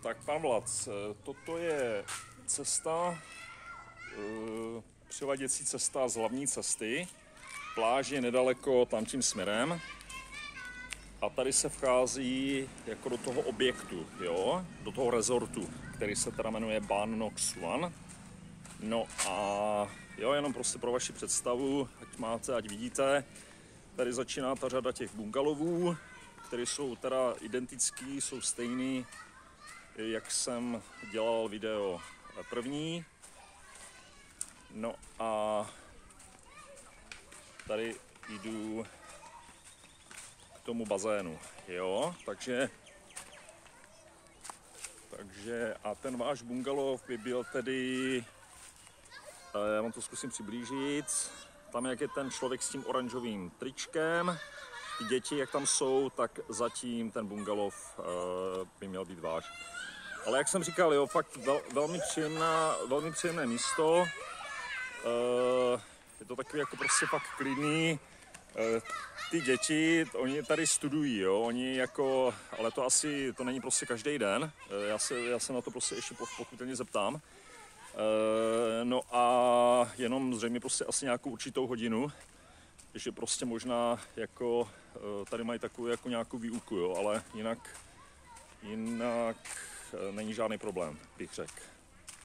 Tak pan Vlad, toto je cesta, přivaděcí cesta z hlavní cesty. Pláž je nedaleko tamtím směrem. A tady se vchází jako do toho objektu, jo? Do toho rezortu, který se teda jmenuje Ban Noc One. No a jo, jenom prostě pro vaši představu, ať máte, ať vidíte, tady začíná ta řada těch bungalovů, které jsou teda identický, jsou stejný, jak jsem dělal video první. No a tady jdu k tomu bazénu, jo, takže a ten váš bungalov by byl tedy, já vám to zkusím přiblížit, tam jak je ten člověk s tím oranžovým tričkem, ty děti jak tam jsou, tak zatím ten bungalov by měl být váš. Ale jak jsem říkal, jo, fakt velmi příjemné místo, je to takový jako prostě fakt klidný. Ty děti, oni tady studují, jo, oni jako, ale to asi, to není prostě každý den, já se na to prostě ještě pochopitelně zeptám. No a jenom zřejmě prostě asi nějakou určitou hodinu, že prostě možná jako tady mají takovou jako nějakou výuku, jo, ale jinak není žádný problém, bych řekl.